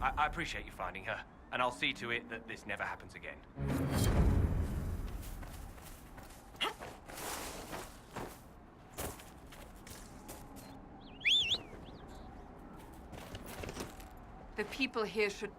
I appreciate you finding her, and I'll see to it that this never happens again. The people here should...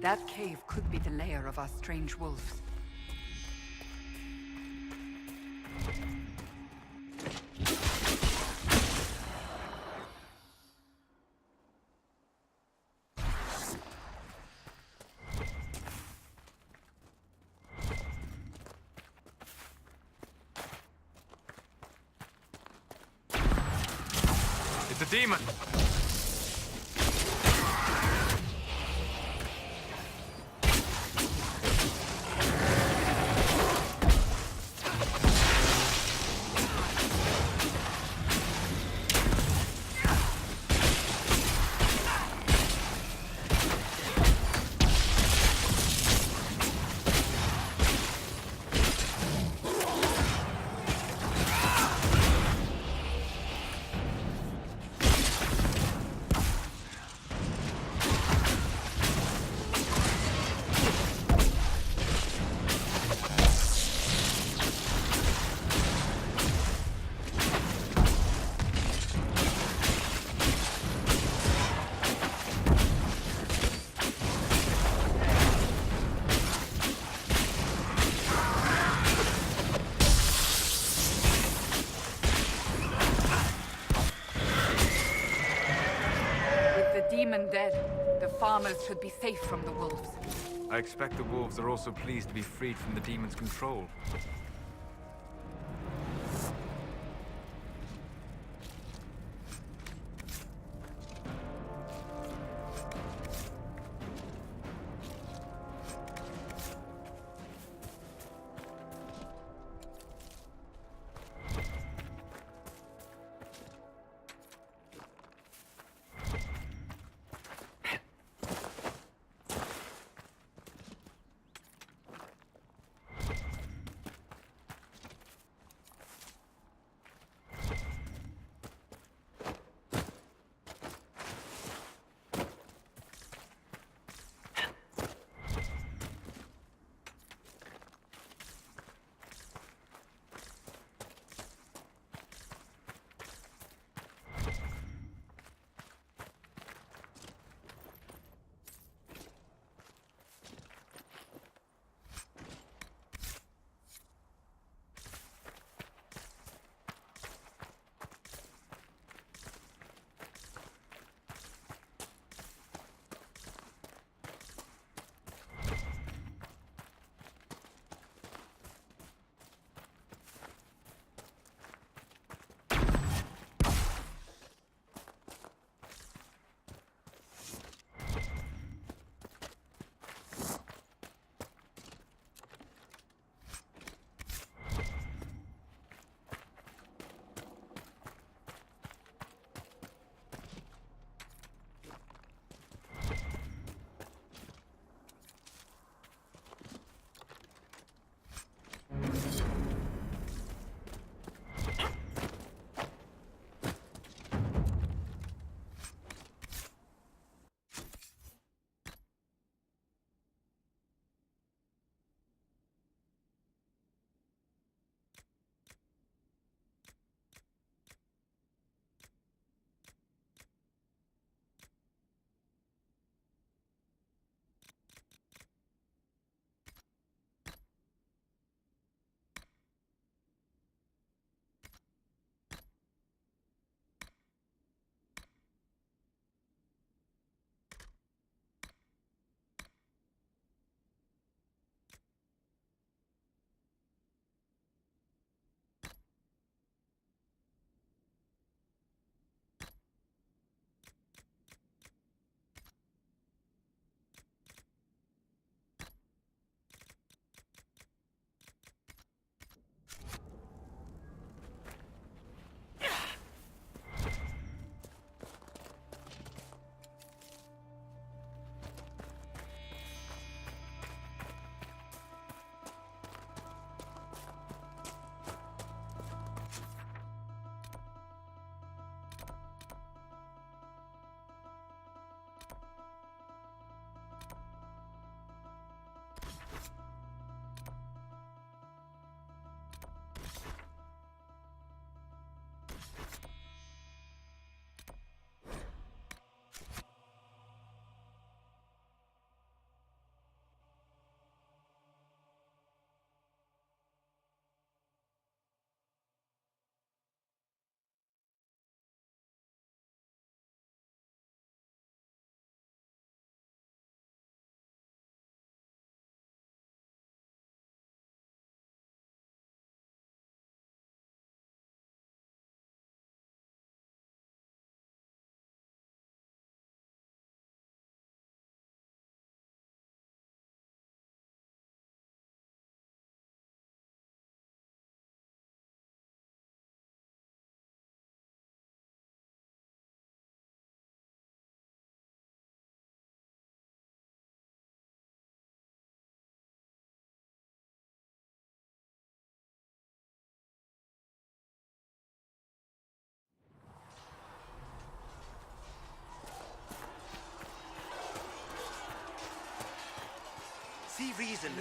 That cave could be the lair of our strange wolves. It's a demon! Demon dead, the farmers should be safe from the wolves. I expect the wolves are also pleased to be freed from the demon's control.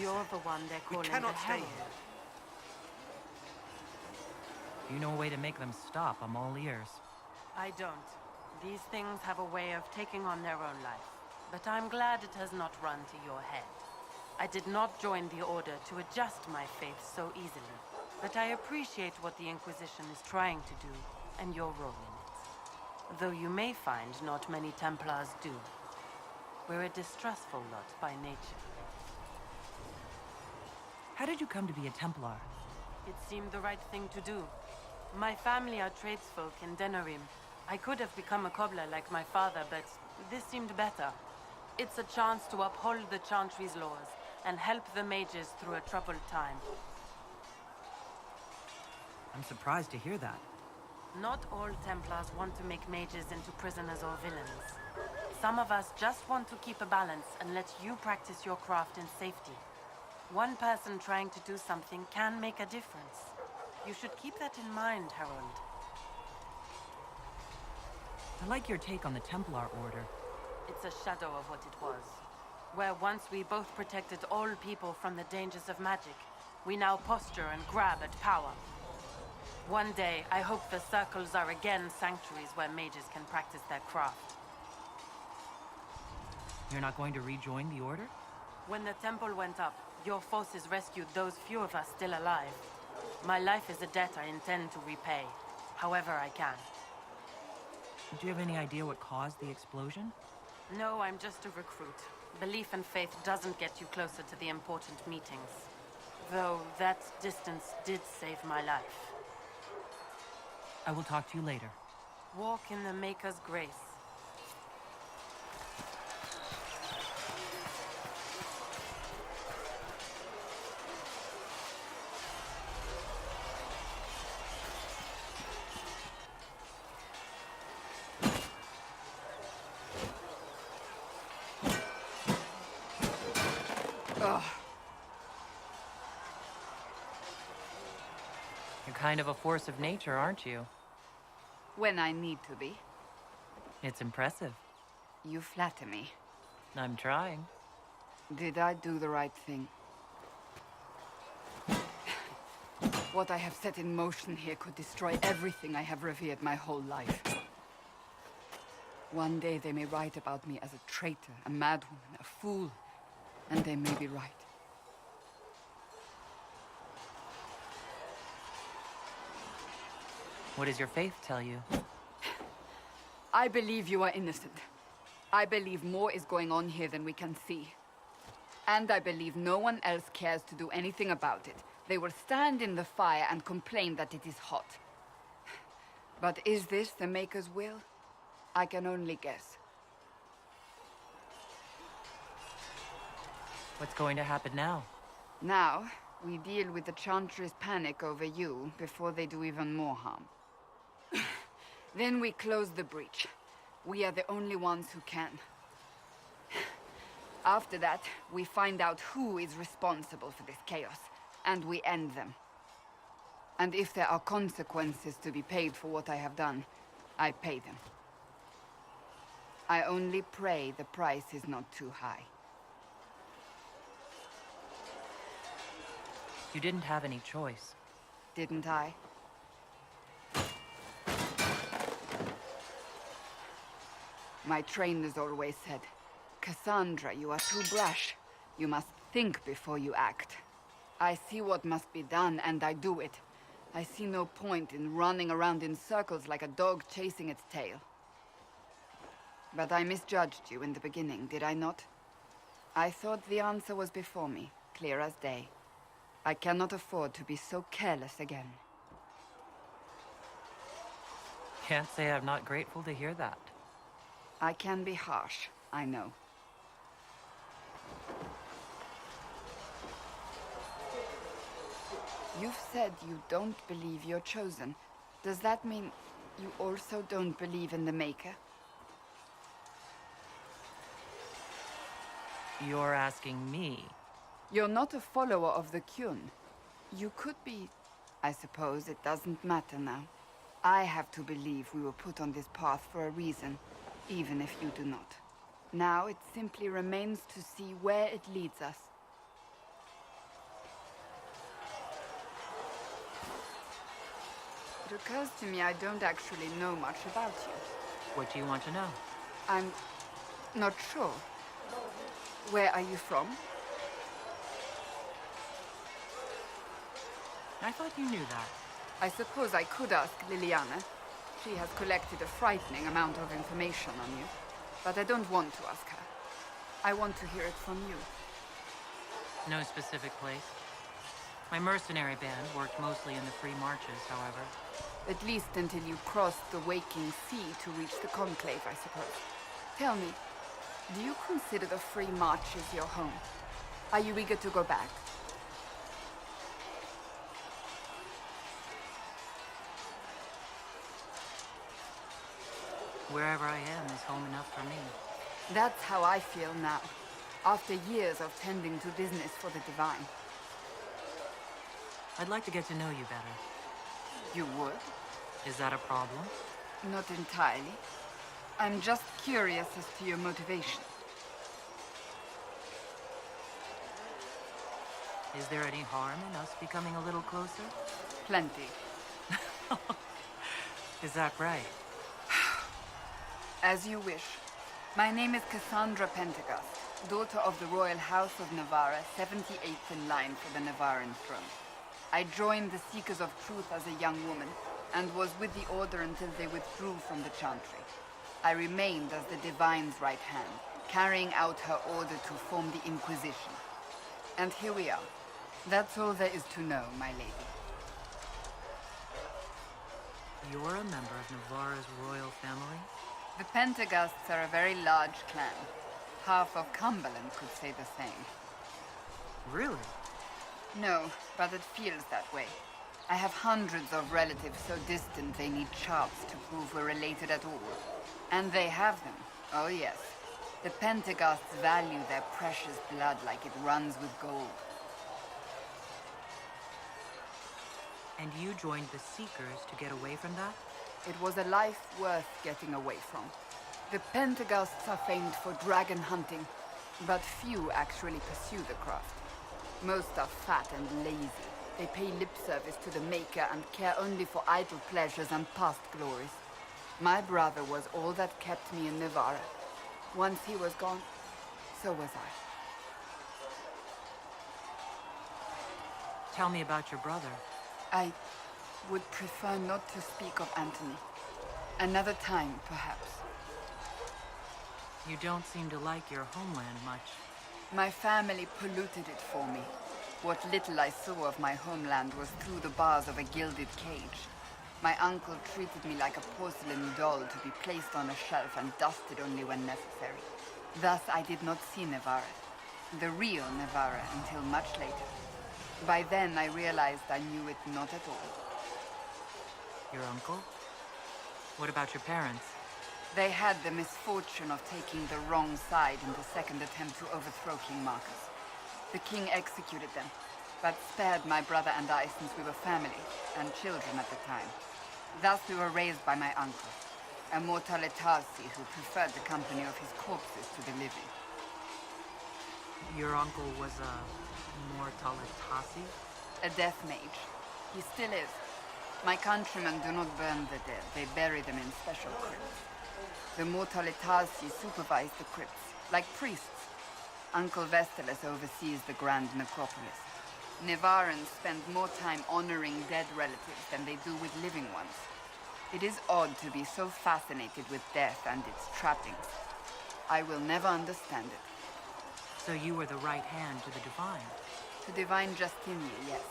You're the one they're We calling cannot the stay Herald. here. If you know a way to make them stop, I'm all ears. I don't. These things have a way of taking on their own life. But I'm glad it has not run to your head. I did not join the Order to adjust my faith so easily. But I appreciate what the Inquisition is trying to do, and your role in it. Though you may find not many Templars do. We're a distrustful lot by nature. How did you come to be a Templar? It seemed the right thing to do. My family are tradesfolk in Denerim. I could have become a cobbler like my father, but this seemed better. It's a chance to uphold the Chantry's laws and help the mages through a troubled time. I'm surprised to hear that. Not all Templars want to make mages into prisoners or villains. Some of us just want to keep a balance and let you practice your craft in safety. One person trying to do something can make a difference. You should keep that in mind, Harold. I like your take on the Templar Order. It's a shadow of what it was. Where once we both protected all people from the dangers of magic, we now posture and grab at power. One day, I hope the circles are again sanctuaries where mages can practice their craft. You're not going to rejoin the Order? When the temple went up, your forces rescued those few of us still alive. My life is a debt I intend to repay, however I can. Do you have any idea what caused the explosion? No, I'm just a recruit. Belief and faith doesn't get you closer to the important meetings. Though that distance did save my life. I will talk to you later. Walk in the Maker's grace. You're kind of a force of nature, aren't you? When I need to be. It's impressive. You flatter me. I'm trying. Did I do the right thing? What I have set in motion here could destroy everything I have revered my whole life. One day they may write about me as a traitor, a madwoman, a fool, and they may be right. What does your faith tell you? I believe you are innocent. I believe more is going on here than we can see. And I believe no one else cares to do anything about it. They will stand in the fire and complain that it is hot. But is this the Maker's will? I can only guess. What's going to happen now? Now, we deal with the Chantry's panic over you before they do even more harm. Then we close the breach. We are the only ones who can. After that, we find out who is responsible for this chaos, and we end them. And if there are consequences to be paid for what I have done, I pay them. I only pray the price is not too high. You didn't have any choice. Didn't I? My trainers always said, Cassandra, you are too brash. You must think before you act. I see what must be done, and I do it. I see no point in running around in circles like a dog chasing its tail. But I misjudged you in the beginning, did I not? I thought the answer was before me, clear as day. I cannot afford to be so careless again. Can't say I'm not grateful to hear that. I can be harsh, I know. You've said you don't believe you're chosen. Does that mean you also don't believe in the Maker? You're asking me? You're not a follower of the Kyun. You could be. I suppose it doesn't matter now. I have to believe we were put on this path for a reason, even if you do not. Now it simply remains to see where it leads us. It occurs to me I don't actually know much about you. What do you want to know? I'm not sure. Where are you from? I thought you knew that. I suppose I could ask Liliana. She has collected a frightening amount of information on you. But I don't want to ask her. I want to hear it from you. No specific place. My mercenary band worked mostly in the free marches, however. At least until you crossed the waking sea to reach the Conclave, I suppose. Tell me, do you consider the free marches your home? Are you eager to go back? Wherever I am is home enough for me. That's how I feel now, after years of tending to business for the Divine. I'd like to get to know you better. You would? Is that a problem? Not entirely. I'm just curious as to your motivation. Is there any harm in us becoming a little closer? Plenty. Is that right? As you wish. My name is Cassandra Pentegast, daughter of the Royal House of Navarra, 78th in line for the Navarran throne. I joined the Seekers of Truth as a young woman, and was with the Order until they withdrew from the Chantry. I remained as the Divine's right hand, carrying out her order to form the Inquisition. And here we are. That's all there is to know, my lady. You're a member of Navarra's royal family? The Pentegasts are a very large clan. Half of Cumberland could say the same. Really? No, but it feels that way. I have hundreds of relatives so distant they need charts to prove we're related at all. And they have them. Oh yes. The Pentegasts value their precious blood like it runs with gold. And you joined the Seekers to get away from that? It was a life worth getting away from. The Pentegasts are famed for dragon hunting, but few actually pursue the craft. Most are fat and lazy. They pay lip service to the Maker and care only for idle pleasures and past glories. My brother was all that kept me in Navarra. Once he was gone, so was I. Tell me about your brother. I would prefer not to speak of Anthony. Another time, perhaps. You don't seem to like your homeland much. My family polluted it for me. What little I saw of my homeland was through the bars of a gilded cage. My uncle treated me like a porcelain doll to be placed on a shelf and dusted only when necessary. Thus I did not see Navarra, the real Navarra, until much later. By then I realized I knew it not at all. Your uncle? What about your parents? They had the misfortune of taking the wrong side in the second attempt to overthrow King Marcus. The king executed them, but spared my brother and I since we were family, and children at the time. Thus we were raised by my uncle, a mortalitasi who preferred the company of his corpses to the living. Your uncle was a mortalitasi? A death mage. He still is. My countrymen do not burn the dead, they bury them in special crypts. The mortalitasi supervise the crypts, like priests. Uncle Vestalis oversees the grand necropolis. Navarrans spend more time honoring dead relatives than they do with living ones. It is odd to be so fascinated with death and its trappings. I will never understand it. So you were the right hand to the Divine? To Divine Justinia, yes.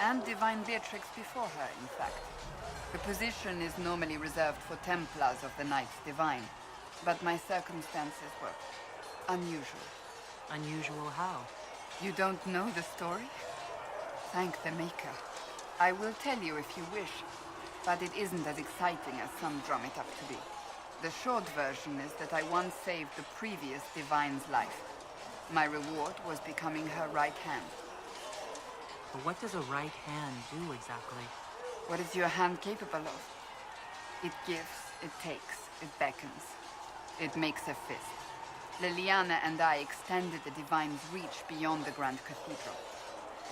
And Divine Beatrix before her, in fact. The position is normally reserved for Templars of the Knights Divine, but my circumstances were unusual. Unusual how? You don't know the story? Thank the Maker. I will tell you if you wish, but it isn't as exciting as some drum it up to be. The short version is that I once saved the previous Divine's life. My reward was becoming her right hand. But what does a right hand do exactly? What is your hand capable of? It gives, it takes, it beckons. It makes a fist. Liliana and I extended the Divine's reach beyond the Grand Cathedral.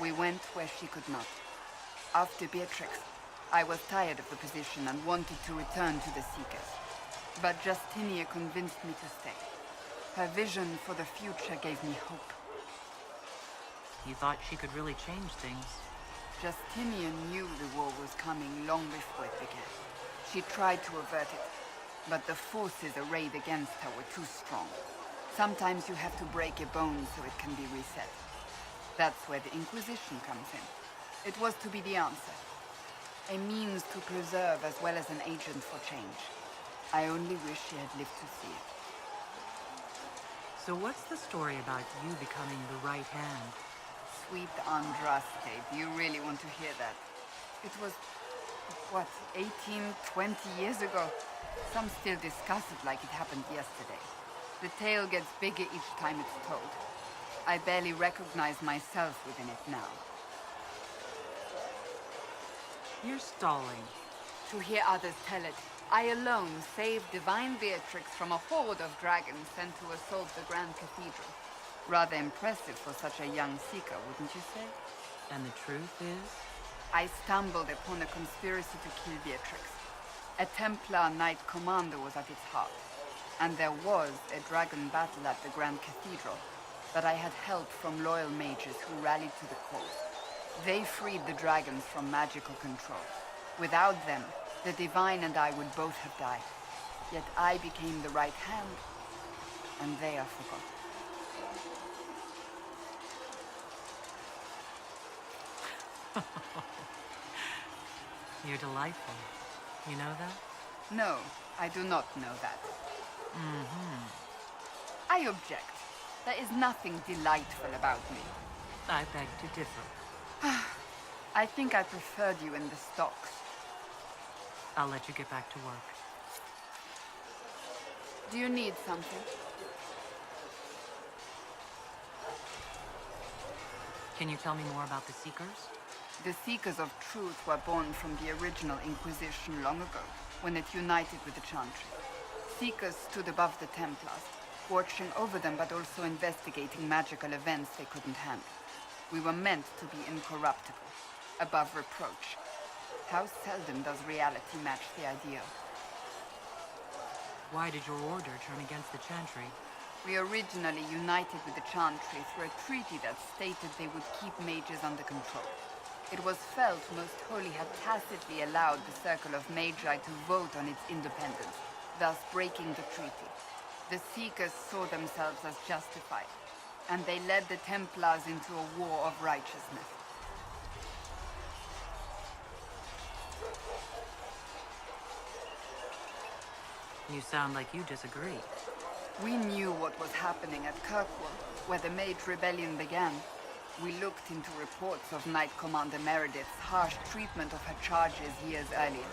We went where she could not. After Beatrix, I was tired of the position and wanted to return to the Seekers. But Justinia convinced me to stay. Her vision for the future gave me hope. You thought she could really change things. Justinian knew the war was coming long before it began. She tried to avert it, but the forces arrayed against her were too strong. Sometimes you have to break a bone so it can be reset. That's where the Inquisition comes in. It was to be the answer. A means to preserve as well as an agent for change. I only wish she had lived to see it. So what's the story about you becoming the right hand? Sweet Andraste, do you really want to hear that? It was, what, 18, 20 years ago? Some still discuss it like it happened yesterday. The tale gets bigger each time it's told. I barely recognize myself within it now. You're stalling. To hear others tell it, I alone saved Divine Beatrix from a horde of dragons sent to assault the Grand Cathedral. Rather impressive for such a young seeker, wouldn't you say? And the truth is? I stumbled upon a conspiracy to kill Beatrix. A Templar Knight Commander was at its heart, and there was a dragon battle at the Grand Cathedral, but I had help from loyal mages who rallied to the cause. They freed the dragons from magical control. Without them, the Divine and I would both have died. Yet I became the right hand, and they are forgotten. You're delightful. You know that? No, I do not know that. Mm-hmm. I object. There is nothing delightful about me. I beg to differ. I think I preferred you in the stocks. I'll let you get back to work. Do you need something? Can you tell me more about the Seekers? The Seekers of Truth were born from the original Inquisition long ago, when it united with the Chantry. Seekers stood above the Templars, watching over them but also investigating magical events they couldn't handle. We were meant to be incorruptible, above reproach. How seldom does reality match the ideal? Why did your order turn against the Chantry? We originally united with the Chantry through a treaty that stated they would keep mages under control. It was felt Most Holy had tacitly allowed the Circle of Magi to vote on its independence, thus breaking the treaty. The Seekers saw themselves as justified, and they led the Templars into a war of righteousness. You sound like you disagree. We knew what was happening at Kirkwall, where the Mage Rebellion began. We looked into reports of Knight Commander Meredith's harsh treatment of her charges years earlier.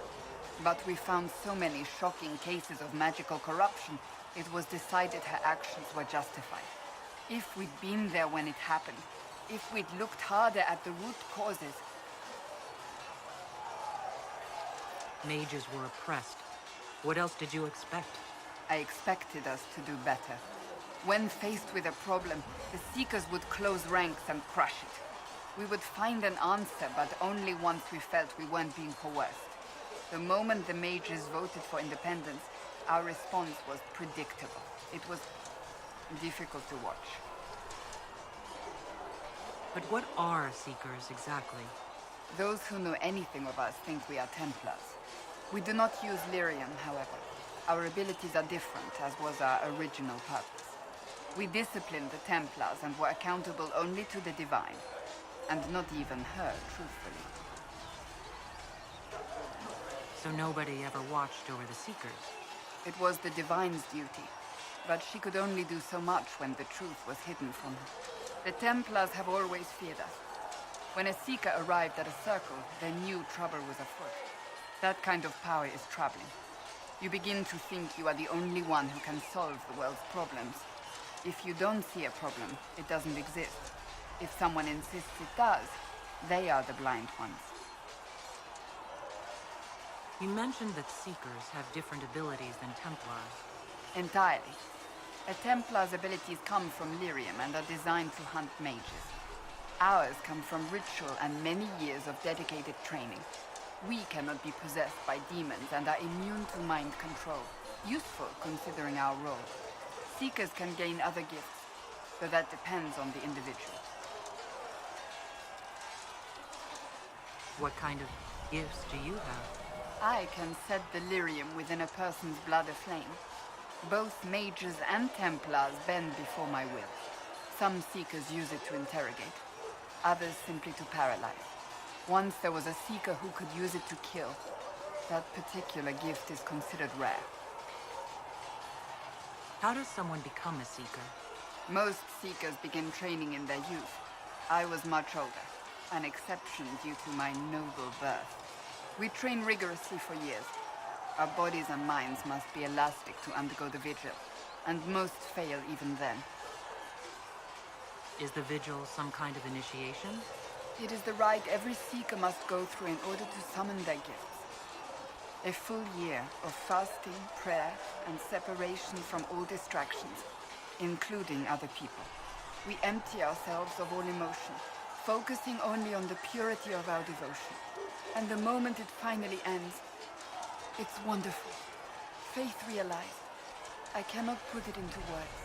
But we found so many shocking cases of magical corruption, it was decided her actions were justified. If we'd been there when it happened, if we'd looked harder at the root causes... Mages were oppressed. What else did you expect? I expected us to do better. When faced with a problem, the Seekers would close ranks and crush it. We would find an answer, but only once we felt we weren't being coerced. The moment the mages voted for independence, our response was predictable. It was difficult to watch. But what are Seekers exactly? Those who know anything of us think we are Templars. We do not use lyrium, however. Our abilities are different, as was our original purpose. We disciplined the Templars and were accountable only to the Divine. And not even her, truthfully. So nobody ever watched over the Seekers? It was the Divine's duty. But she could only do so much when the truth was hidden from her. The Templars have always feared us. When a Seeker arrived at a circle, they knew trouble was afoot. That kind of power is troubling. You begin to think you are the only one who can solve the world's problems. If you don't see a problem, it doesn't exist. If someone insists it does, they are the blind ones. You mentioned that Seekers have different abilities than Templars. Entirely. A Templar's abilities come from lyrium and are designed to hunt mages. Ours come from ritual and many years of dedicated training. We cannot be possessed by demons and are immune to mind control. Useful considering our role. Seekers can gain other gifts, though that depends on the individual. What kind of gifts do you have? I can set delirium within a person's blood aflame. Both mages and Templars bend before my will. Some Seekers use it to interrogate, others simply to paralyze. Once there was a Seeker who could use it to kill. That particular gift is considered rare. How does someone become a Seeker? Most Seekers begin training in their youth. I was much older, an exception due to my noble birth. We train rigorously for years. Our bodies and minds must be elastic to undergo the vigil, and most fail even then. Is the vigil some kind of initiation? It is the rite every Seeker must go through in order to summon their gifts. A full year of fasting, prayer, and separation from all distractions, including other people. We empty ourselves of all emotion, focusing only on the purity of our devotion. And the moment it finally ends, it's wonderful. Faith realized. I cannot put it into words.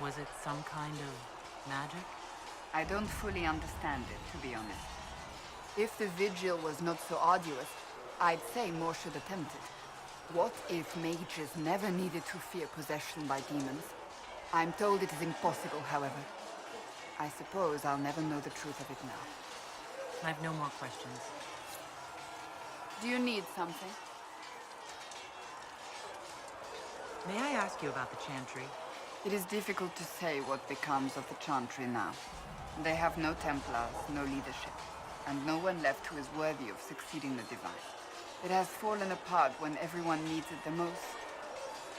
Was it some kind of magic? I don't fully understand it, to be honest. If the vigil was not so arduous, I'd say more should attempt it. What if mages never needed to fear possession by demons? I'm told it is impossible, however. I suppose I'll never know the truth of it now. I have no more questions. Do you need something? May I ask you about the Chantry? It is difficult to say what becomes of the Chantry now. They have no Templars, no leadership, and no one left who is worthy of succeeding the Divine. It has fallen apart when everyone needs it the most.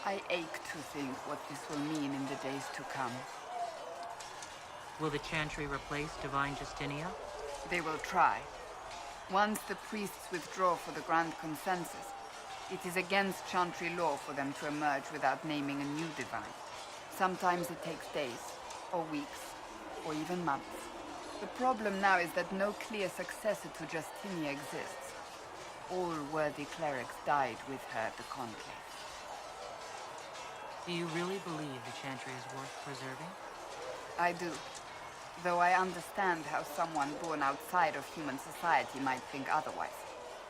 I ache to think what this will mean in the days to come. Will the Chantry replace Divine Justinia? They will try. Once the priests withdraw for the Grand Consensus, it is against Chantry law for them to emerge without naming a new Divine. Sometimes it takes days, or weeks, or even months. The problem now is that no clear successor to Justinia exists. All worthy clerics died with her at the Conclave. Do you really believe the Chantry is worth preserving? I do. Though I understand how someone born outside of human society might think otherwise.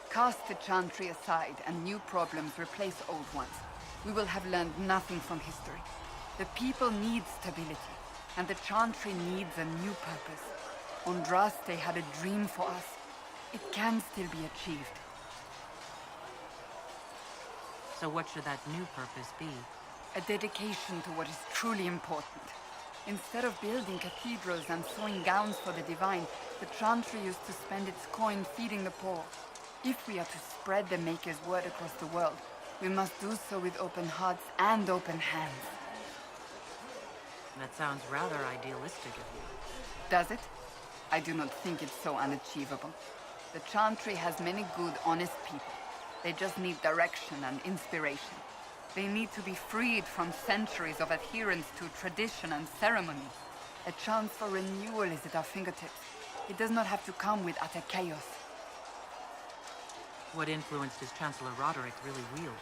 Cast the Chantry aside and new problems replace old ones. We will have learned nothing from history. The people need stability, and the Chantry needs a new purpose. Andraste had a dream for us. It can still be achieved. So what should that new purpose be? A dedication to what is truly important. Instead of building cathedrals and sewing gowns for the Divine, the Chantry used to spend its coin feeding the poor. If we are to spread the Maker's word across the world, we must do so with open hearts and open hands. That sounds rather idealistic of you. Does it? I do not think it's so unachievable. The Chantry has many good, honest people. They just need direction and inspiration. They need to be freed from centuries of adherence to tradition and ceremony. A chance for renewal is at our fingertips. It does not have to come with utter chaos. What influence does Chancellor Roderick really wield?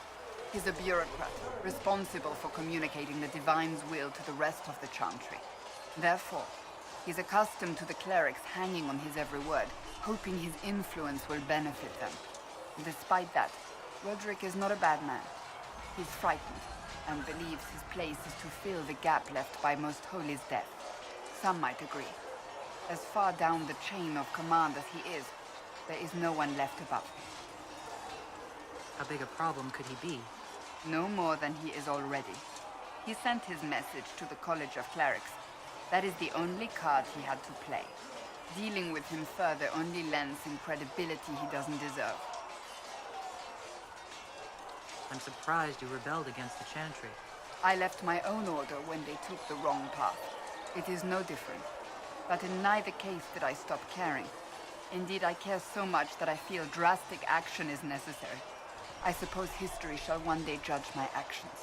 He's a bureaucrat, responsible for communicating the Divine's will to the rest of the Chantry. Therefore, he's accustomed to the clerics hanging on his every word, hoping his influence will benefit them. Despite that, Roderick is not a bad man. He's frightened, and believes his place is to fill the gap left by Most Holy's death. Some might agree. As far down the chain of command as he is, there is no one left above him. How big a problem could he be? No more than he is already. He sent his message to the College of Clerics. That is the only card he had to play. Dealing with him further only lends him credibility he doesn't deserve. I'm surprised you rebelled against the Chantry. I left my own order when they took the wrong path. It is no different. But in neither case did I stop caring. Indeed, I care so much that I feel drastic action is necessary. I suppose history shall one day judge my actions.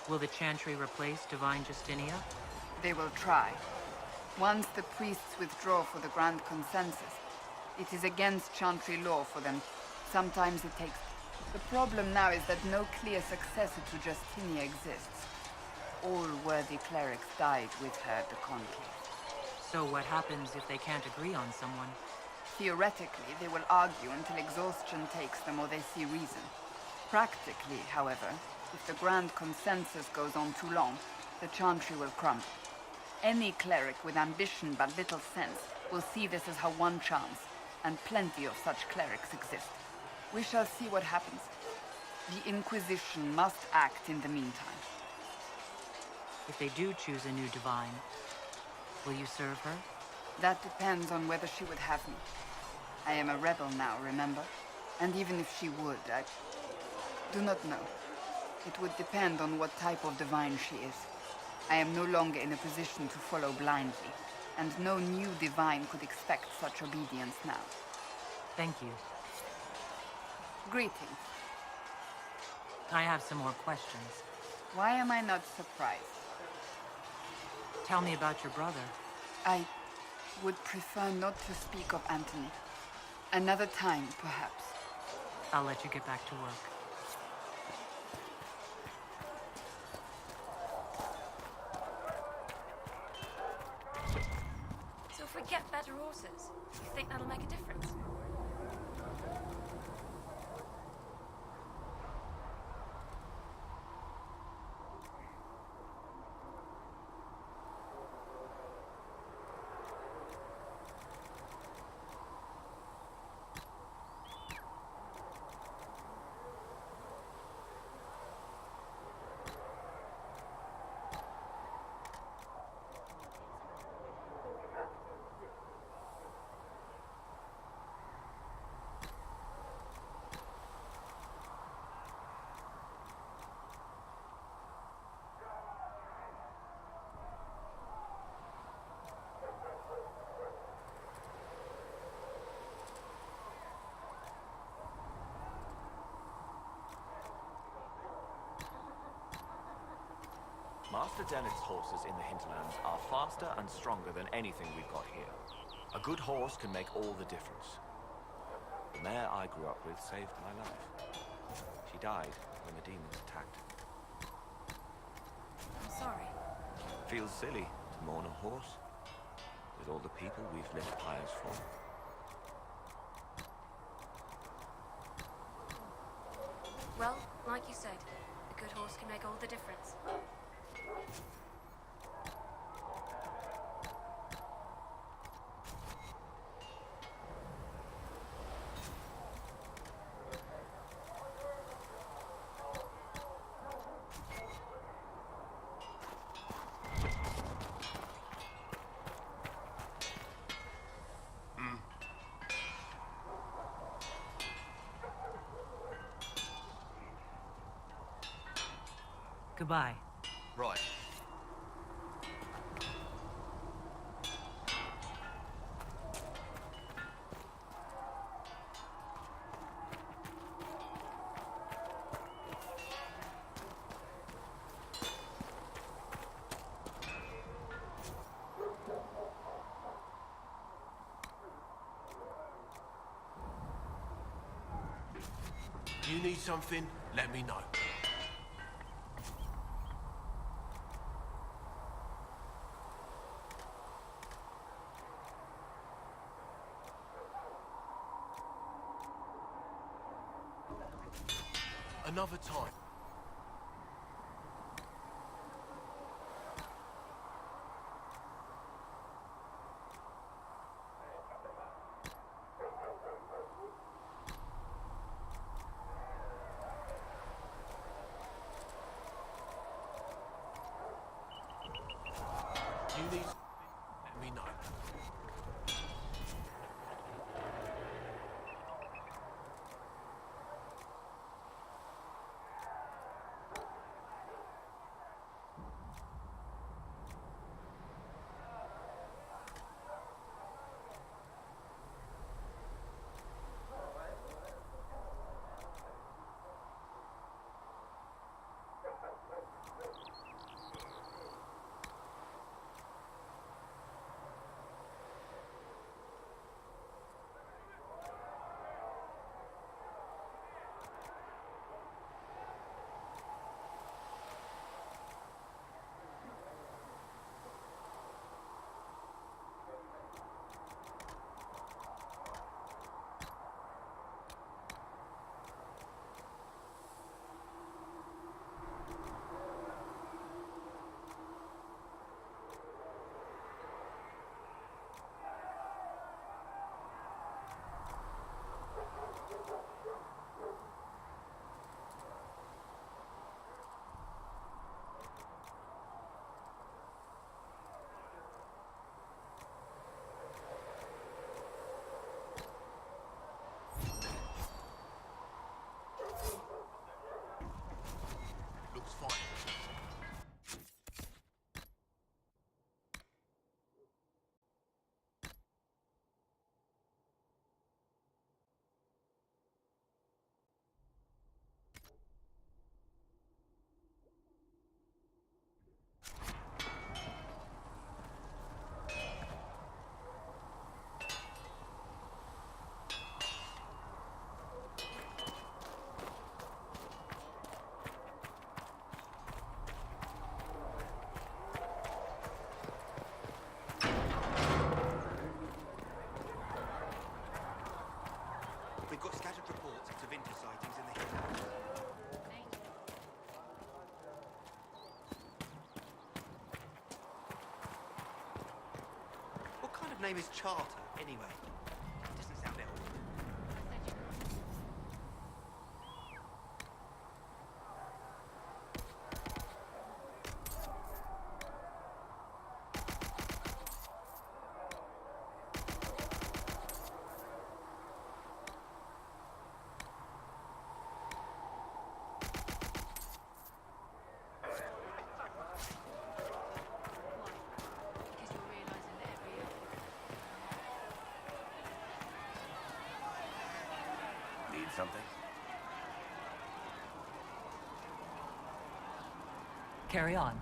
Will the Chantry replace Divine Justinia? They will try. Once the priests withdraw for the Grand Consensus, it is against Chantry law for them. Sometimes it takes... The problem now is that no clear successor to Justinia exists. All worthy clerics died with her at the Conclave. So what happens if they can't agree on someone? Theoretically, they will argue until exhaustion takes them or they see reason. Practically, however, if the Grand Consensus goes on too long, the Chantry will crumble. Any cleric with ambition but little sense will see this as her one chance, and plenty of such clerics exist. We shall see what happens. The Inquisition must act in the meantime. If they do choose a new divine, will you serve her? That depends on whether she would have me. I am a rebel now, remember? And even if she would, I do not know. It would depend on what type of divine she is. I am no longer in a position to follow blindly, and no new divine could expect such obedience now. Thank you. Greetings. I have some more questions. Why am I not surprised? Tell me about your brother. I would prefer not to speak of Anthony. Another time, perhaps. I'll let you get back to work. So if we get better horses, you think that'll make a difference? Master Dennett's horses in the hinterlands are faster and stronger than anything we've got here. A good horse can make all the difference. The mare I grew up with saved my life. She died when the demons attacked. I'm sorry. Feels silly to mourn a horse, with all the people we've lit pyres for. Well, like you said, a good horse can make all the difference. Goodbye. Right. You need something? Let me know. Another time. You need something? Let me know. code name is Charter, anyway. Doesn't sound ill. Need something? Carry on.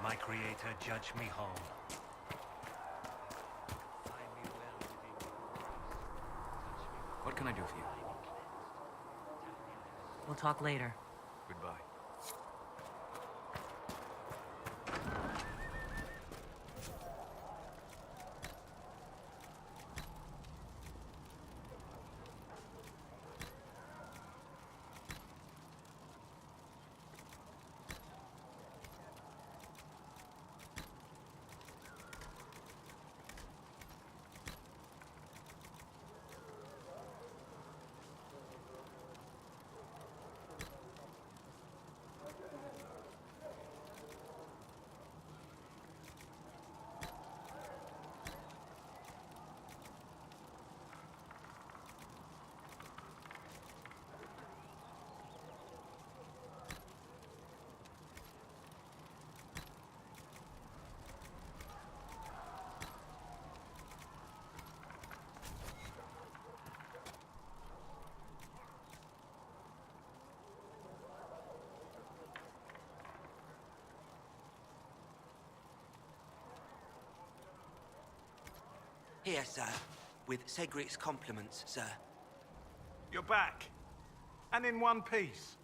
My creator, judge me whole. What can I do for you? We'll talk later. Goodbye. Here, sir. With Cedric's compliments, sir. You're back. And in one piece.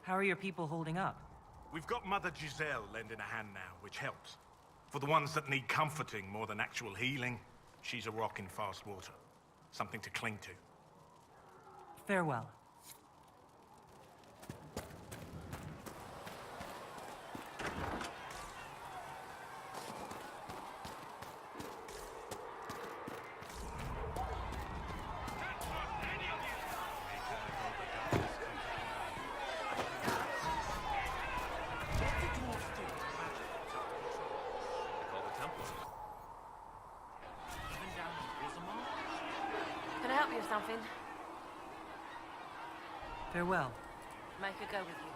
How are your people holding up? We've got Mother Giselle lending a hand now, which helps. For the ones that need comforting more than actual healing, she's a rock in fast water. Something to cling to. Farewell. Can I help you with something? Farewell. Make her go with you.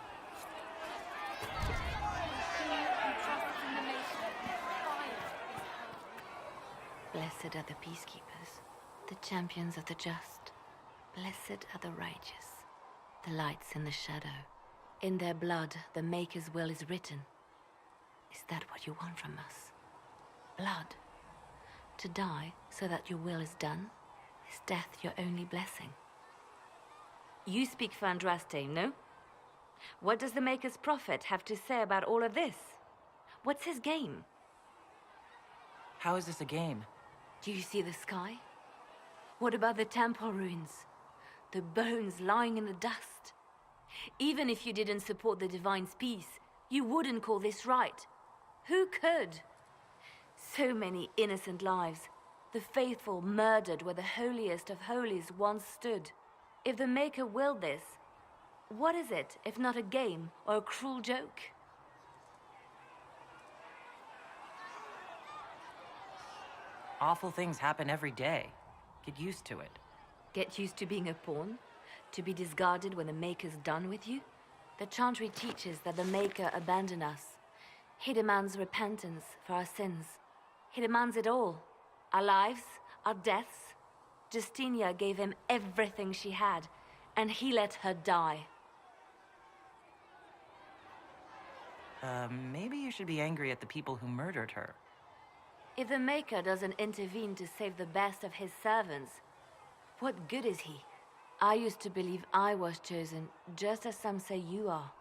Blessed are the peacekeepers, the champions of the just. Blessed are the righteous, the lights in the shadow. In their blood, the Maker's will is written. Is that what you want from us? Blood? To die so that your will is done? Is death your only blessing? You speak for Andraste, no? What does the Maker's prophet have to say about all of this? What's his game? How is this a game? Do you see the sky? What about the temple ruins? The bones lying in the dust? Even if you didn't support the Divine's peace, you wouldn't call this right. Who could? So many innocent lives. The faithful murdered where the holiest of holies once stood. If the Maker willed this, what is it if not a game or a cruel joke? Awful things happen every day. Get used to it. Get used to being a pawn? To be discarded when the Maker's done with you? The Chantry teaches that the Maker abandoned us. He demands repentance for our sins. He demands it all. Our lives, our deaths. Justinia gave him everything she had, and he let her die. Maybe you should be angry at the people who murdered her. If the Maker doesn't intervene to save the best of his servants, what good is he? I used to believe I was chosen, just as some say you are.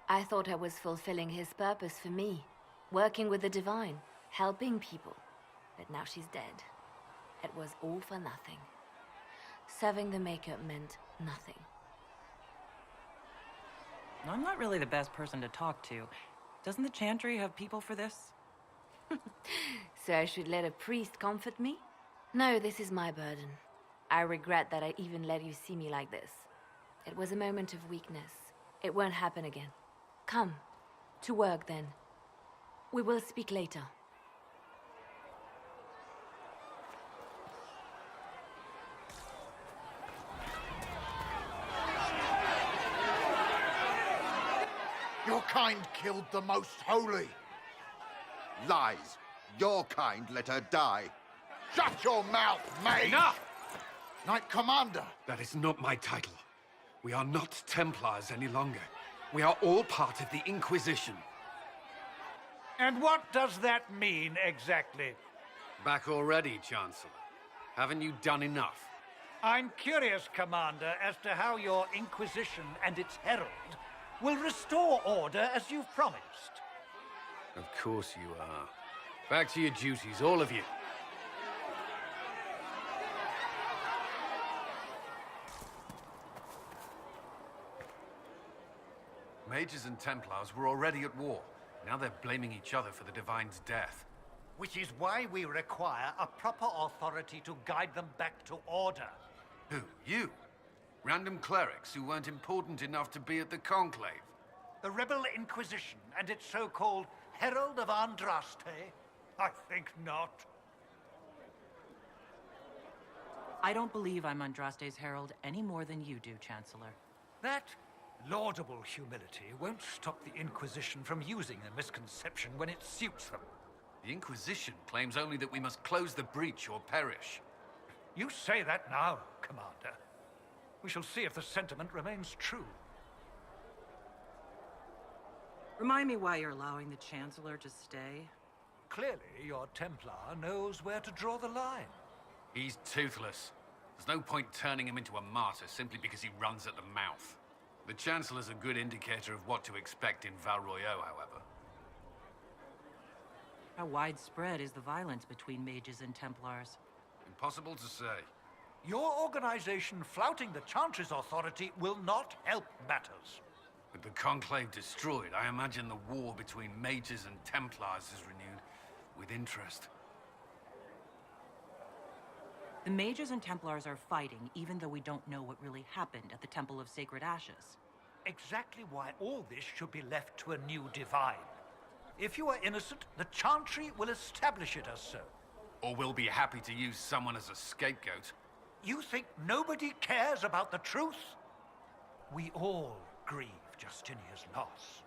I thought I was fulfilling his purpose for me, working with the Divine, helping people. But now she's dead. It was all for nothing. Serving the Maker meant nothing. I'm not really the best person to talk to. Doesn't the Chantry have people for this? So I should let a priest comfort me? No, this is my burden. I regret that I even let you see me like this. It was a moment of weakness. It won't happen again. Come, to work then. We will speak later. Your kind killed the most holy. Lies. Your kind let her die. Shut your mouth, mate! Enough! Knight Commander! That is not my title. We are not Templars any longer. We are all part of the Inquisition. And what does that mean, exactly? Back already, Chancellor. Haven't you done enough? I'm curious, Commander, as to how your Inquisition and its herald will restore order as you've promised. Of course you are. Back to your duties, all of you. Mages and Templars were already at war. Now they're blaming each other for the Divine's death. Which is why we require a proper authority to guide them back to order. Who? You? Random clerics who weren't important enough to be at the Conclave? The Rebel Inquisition and its so-called Herald of Andraste? I think not. I don't believe I'm Andraste's herald any more than you do, Chancellor. That laudable humility won't stop the Inquisition from using a misconception when it suits them. The Inquisition claims only that we must close the breach or perish. You say that now, Commander. We shall see if the sentiment remains true. Remind me why you're allowing the Chancellor to stay. Clearly, your Templar knows where to draw the line. He's toothless. There's no point turning him into a martyr simply because he runs at the mouth. The Chancellor's a good indicator of what to expect in Val Royeaux, however. How widespread is the violence between mages and Templars? Impossible to say. Your organization flouting the Chantry's authority will not help matters. With the Conclave destroyed, I imagine the war between mages and Templars is renewed with interest. The mages and Templars are fighting, even though we don't know what really happened at the Temple of Sacred Ashes. Exactly why all this should be left to a new divine. If you are innocent, the Chantry will establish it as so. Or we'll be happy to use someone as a scapegoat. You think nobody cares about the truth? We all grieve Justinia's loss.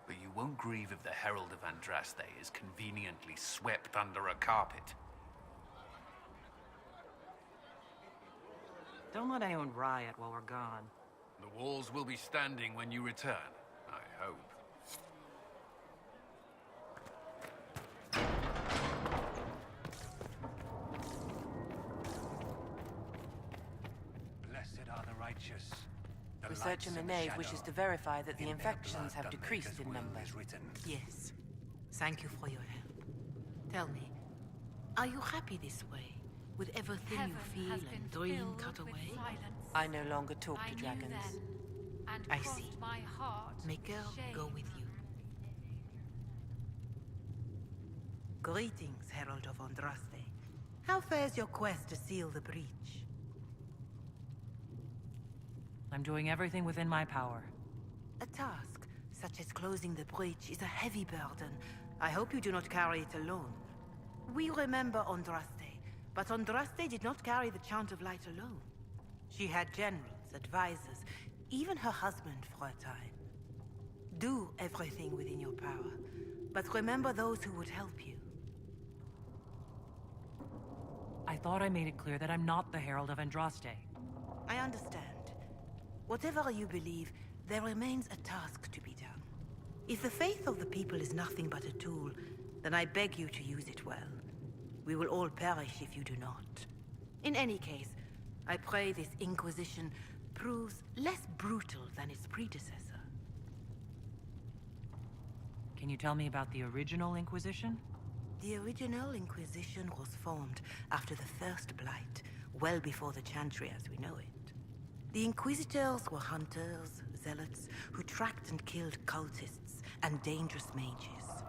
But you won't grieve if the Herald of Andraste is conveniently swept under a carpet. Don't let anyone riot while we're gone. The walls will be standing when you return, I hope. Blessed are the righteous. Research in the nave wishes to verify that the infections have decreased in number. Yes. Thank you for your help. Tell me, are you happy this way? With everything you feel and dream cut away? I no longer talk to dragons. I see. May girl go with you. Greetings, Herald of Andraste. How fares your quest to seal the breach? I'm doing everything within my power. A task, such as closing the breach, is a heavy burden. I hope you do not carry it alone. We remember Andraste, but Andraste did not carry the Chant of Light alone. She had generals, advisors, even her husband for a time. Do everything within your power, but remember those who would help you. I thought I made it clear that I'm not the Herald of Andraste. I understand. Whatever you believe, there remains a task to be done. If the faith of the people is nothing but a tool, then I beg you to use it well. We will all perish if you do not. In any case, I pray this Inquisition proves less brutal than its predecessor. Can you tell me about the original Inquisition? The original Inquisition was formed after the First Blight, well before the Chantry as we know it. The Inquisitors were hunters, zealots, who tracked and killed cultists and dangerous mages.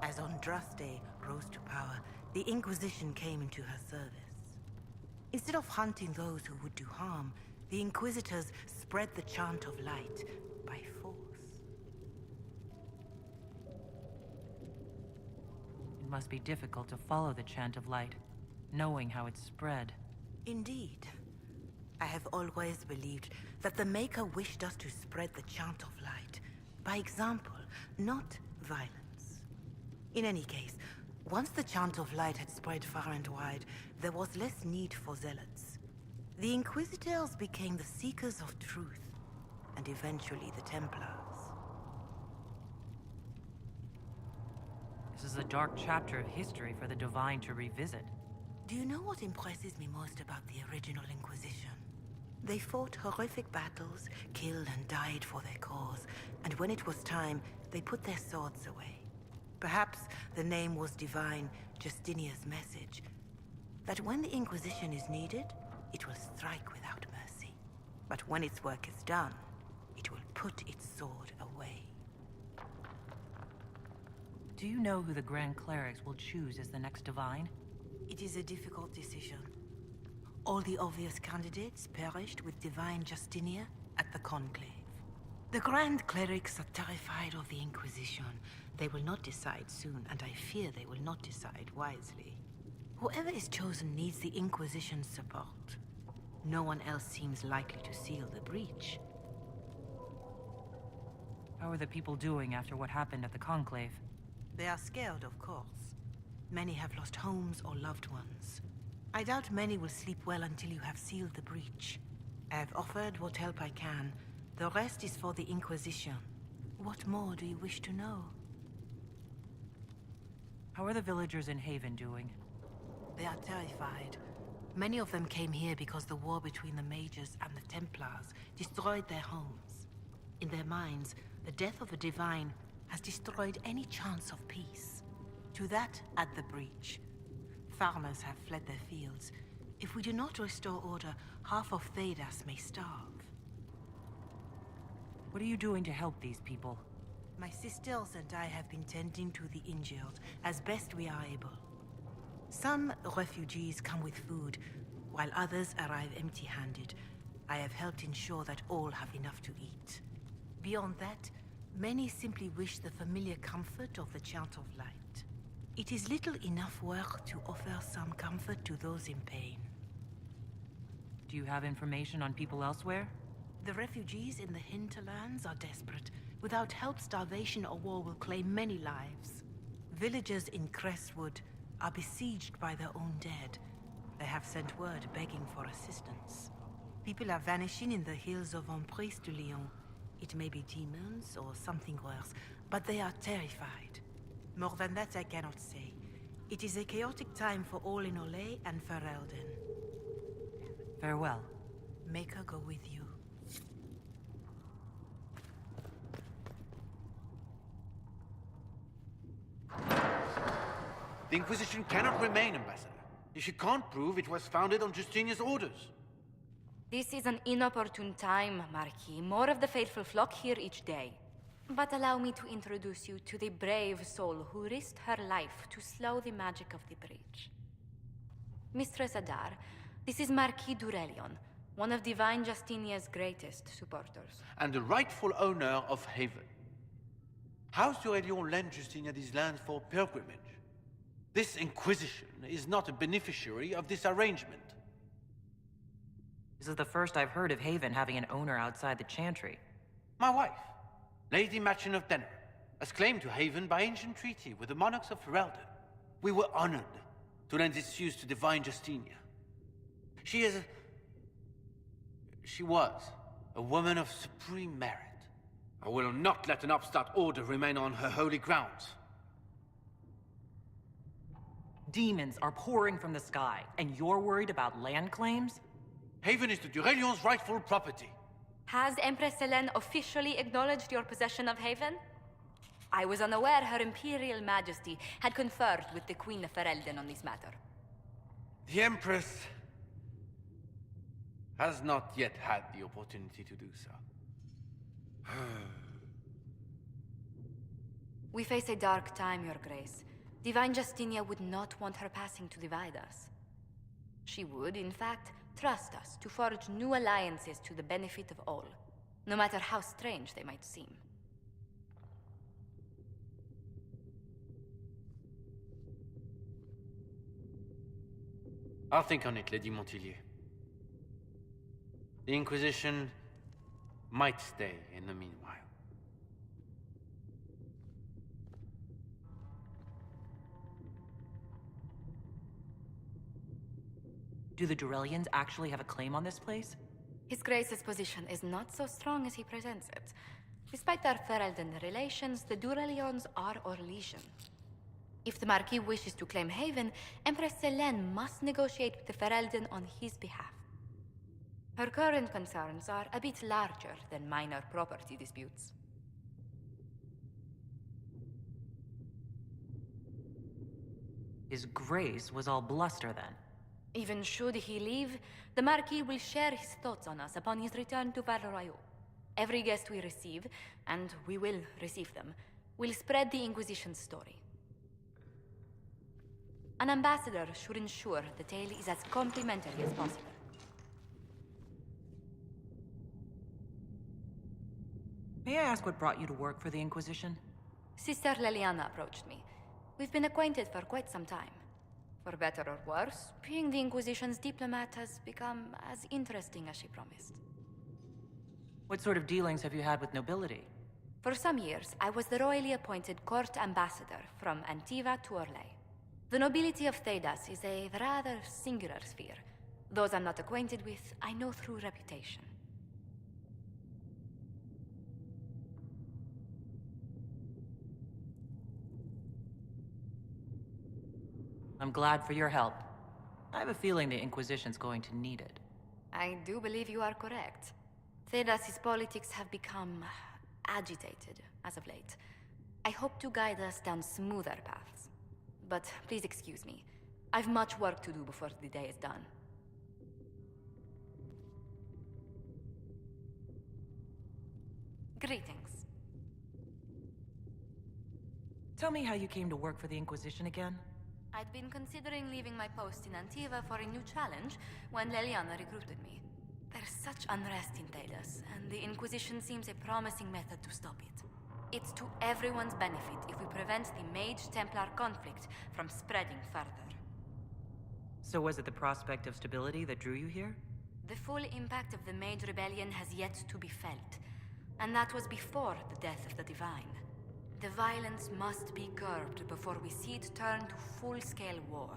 As Andraste rose to power, the Inquisition came into her service. Instead of hunting those who would do harm, the Inquisitors spread the chant of light by force. It must be difficult to follow the chant of light, knowing how it's spread. Indeed. I have always believed that the Maker wished us to spread the chant of light by example, not violence. In any case, once the chant of light had spread far and wide, there was less need for zealots. The Inquisitors became the seekers of truth, and eventually the Templars. This is a dark chapter of history for the Divine to revisit. Do you know what impresses me most about the original Inquisition? They fought horrific battles, killed and died for their cause, and when it was time, they put their swords away. Perhaps the name was divine, Justinia's message, that when the Inquisition is needed, it will strike without mercy. But when its work is done, it will put its sword away. Do you know who the Grand Clerics will choose as the next Divine? It is a difficult decision. All the obvious candidates perished with Divine Justinia at the Conclave. The Grand Clerics are terrified of the Inquisition. They will not decide soon, and I fear they will not decide wisely. Whoever is chosen needs the Inquisition's support. No one else seems likely to seal the breach. How are the people doing after what happened at the Conclave? They are scared, of course. Many have lost homes or loved ones. I doubt many will sleep well until you have sealed the breach. I have offered what help I can. The rest is for the Inquisition. What more do you wish to know? How are the villagers in Haven doing? They are terrified. Many of them came here because the war between the Mages and the Templars destroyed their homes. In their minds, the death of a Divine has destroyed any chance of peace. To that, add the breach. Farmers have fled their fields. If we do not restore order, half of Thedas may starve. What are you doing to help these people? My sisters and I have been tending to the injured as best we are able. Some refugees come with food, while others arrive empty-handed. I have helped ensure that all have enough to eat. Beyond that, many simply wish the familiar comfort of the Chant of Light. It is little enough work to offer some comfort to those in pain. Do you have information on people elsewhere? The refugees in the hinterlands are desperate. Without help, starvation or war will claim many lives. Villagers in Crestwood are besieged by their own dead. They have sent word begging for assistance. People are vanishing in the hills of Emprise de Lyon. It may be demons or something worse, but they are terrified. More than that I cannot say. It is a chaotic time for all in Olay and Ferelden. Farewell. Make her go with you. The Inquisition cannot remain, Ambassador, if you can't prove it was founded on Justinia's orders. This is an inopportune time, Marquis. More of the faithful flock here each day. But allow me to introduce you to the brave soul who risked her life to slow the magic of the breach. Mistress Adar, this is Marquis Durelion, one of Divine Justinia's greatest supporters. And the rightful owner of Haven. House Durelion lent Justinia these lands for pilgrimage. This Inquisition is not a beneficiary of this arrangement. This is the first I've heard of Haven having an owner outside the Chantry. My wife, Lady Machin of Denner, has claimed to Haven by ancient treaty with the monarchs of Ferelden. We were honored to lend its use to Divine Justinia. She was a woman of supreme merit. I will not let an upstart order remain on her holy grounds. Demons are pouring from the sky, and you're worried about land claims? Haven is the Durelion's rightful property. Has Empress Selene officially acknowledged your possession of Haven? I was unaware Her Imperial Majesty had conferred with the Queen of Ferelden on this matter. The Empress has not yet had the opportunity to do so. We face a dark time, Your Grace. Divine Justinia would not want her passing to divide us. She would, in fact, trust us to forge new alliances to the benefit of all, no matter how strange they might seem. I'll think on it, Lady Montilyet. The Inquisition might stay in the meanwhile. Do the Durellians actually have a claim on this place? His Grace's position is not so strong as he presents it. Despite their Ferelden relations, the Durellions are our legion. If the Marquis wishes to claim Haven, Empress Selene must negotiate with the Ferelden on his behalf. Her current concerns are a bit larger than minor property disputes. His Grace was all bluster then. Even should he leave, the Marquis will share his thoughts on us upon his return to Val Royeaux. Every guest we receive, and we will receive them, will spread the Inquisition's story. An ambassador should ensure the tale is as complimentary as possible. May I ask what brought you to work for the Inquisition? Sister Leliana approached me. We've been acquainted for quite some time. For better or worse, being the Inquisition's diplomat has become as interesting as she promised. What sort of dealings have you had with nobility? For some years, I was the royally appointed court ambassador from Antiva to Orlais. The nobility of Thedas is a rather singular sphere. Those I'm not acquainted with, I know through reputation. I'm glad for your help. I have a feeling the Inquisition's going to need it. I do believe you are correct. Thedas' politics have become agitated as of late. I hope to guide us down smoother paths. But please excuse me. I've much work to do before the day is done. Greetings. Tell me how you came to work for the Inquisition again? I'd been considering leaving my post in Antiva for a new challenge when Leliana recruited me. There's such unrest in Thedas, and the Inquisition seems a promising method to stop it. It's to everyone's benefit if we prevent the Mage-Templar conflict from spreading further. So was it the prospect of stability that drew you here? The full impact of the Mage Rebellion has yet to be felt, and that was before the death of the Divine. The violence must be curbed before we see it turn to full-scale war.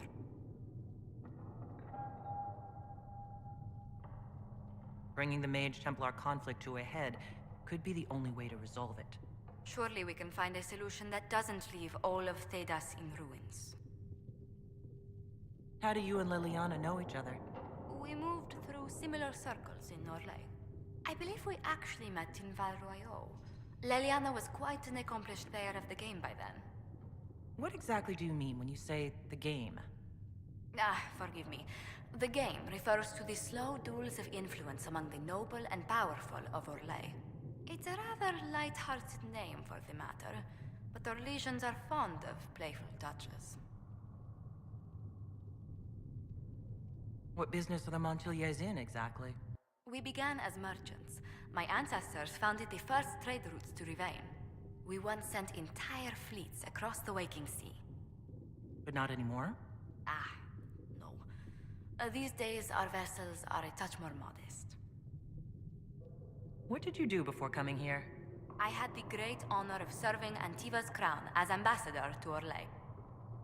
Bringing the Mage-Templar conflict to a head could be the only way to resolve it. Surely we can find a solution that doesn't leave all of Thedas in ruins. How do you and Leliana know each other? We moved through similar circles in Orlais. I believe we actually met in Val Royeaux. Leliana was quite an accomplished player of the game by then. What exactly do you mean when you say the game? Forgive me. The game refers to the slow duels of influence among the noble and powerful of Orlais. It's a rather light-hearted name for the matter, but our legions are fond of playful touches. What business are the Montilyets in, exactly? We began as merchants. My ancestors founded the first trade routes to Rivain. We once sent entire fleets across the Waking Sea. But not anymore? No. These days, our vessels are a touch more modest. What did you do before coming here? I had the great honor of serving Antiva's crown as ambassador to Orlais.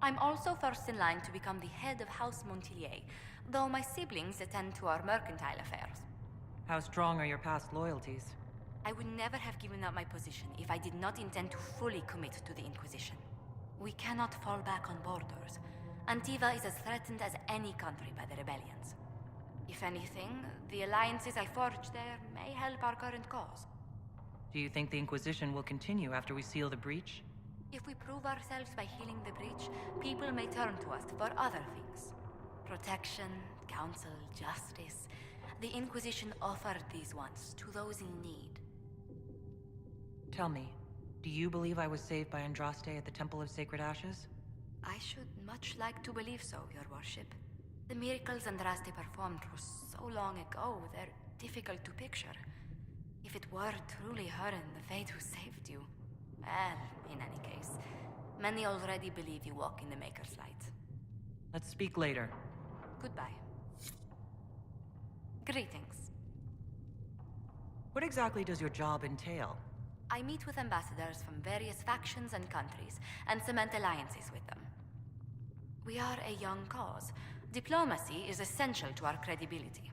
I'm also first in line to become the head of House Montilyet, though my siblings attend to our mercantile affairs. How strong are your past loyalties? I would never have given up my position if I did not intend to fully commit to the Inquisition. We cannot fall back on borders. Antiva is as threatened as any country by the rebellions. If anything, the alliances I forged there may help our current cause. Do you think the Inquisition will continue after we seal the breach? If we prove ourselves by healing the breach, people may turn to us for other things. Protection, counsel, justice. The Inquisition offered these once to those in need. Tell me, do you believe I was saved by Andraste at the Temple of Sacred Ashes? I should much like to believe so, Your Worship. The miracles Andraste performed were so long ago, they're difficult to picture. If it were truly her and the Fate who saved you... Well, in any case, many already believe you walk in the Maker's light. Let's speak later. Goodbye. Greetings. What exactly does your job entail? I meet with ambassadors from various factions and countries, and cement alliances with them. We are a young cause. Diplomacy is essential to our credibility.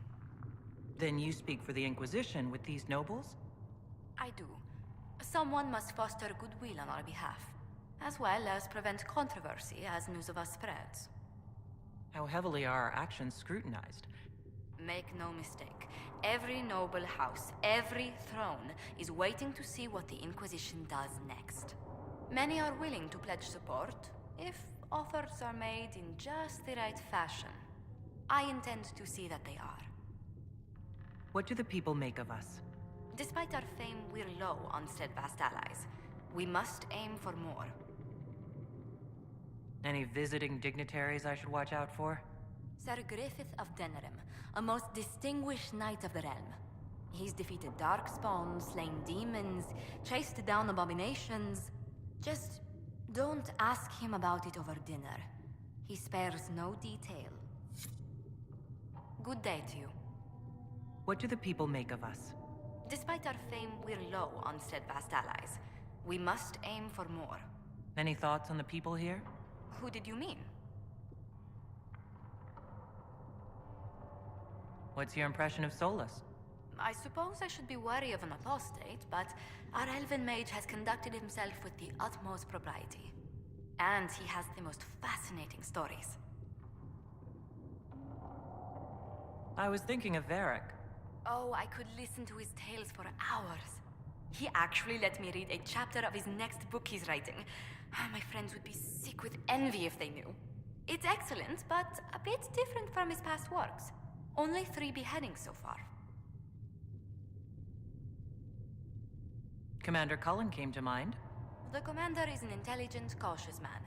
Then you speak for the Inquisition with these nobles? I do. Someone must foster goodwill on our behalf, as well as prevent controversy as news of us spreads. How heavily are our actions scrutinized? Make no mistake. Every noble house, every throne, is waiting to see what the Inquisition does next. Many are willing to pledge support, if offers are made in just the right fashion. I intend to see that they are. What do the people make of us? Despite our fame, we're low on steadfast allies. We must aim for more. Any visiting dignitaries I should watch out for? Sir Griffith of Denerim, a most distinguished knight of the realm. He's defeated darkspawn, slain demons, chased down abominations. Just don't ask him about it over dinner. He spares no detail. Good day to you. What do the people make of us? Despite our fame, we're low on steadfast allies. We must aim for more. Any thoughts on the people here? Who did you mean? What's your impression of Solus? I suppose I should be wary of an apostate, but our elven mage has conducted himself with the utmost propriety. And he has the most fascinating stories. I was thinking of Varric. Oh, I could listen to his tales for hours. He actually let me read a chapter of his next book he's writing. My friends would be sick with envy if they knew. It's excellent, but a bit different from his past works. Only 3 beheadings so far. Commander Cullen came to mind. The commander is an intelligent, cautious man.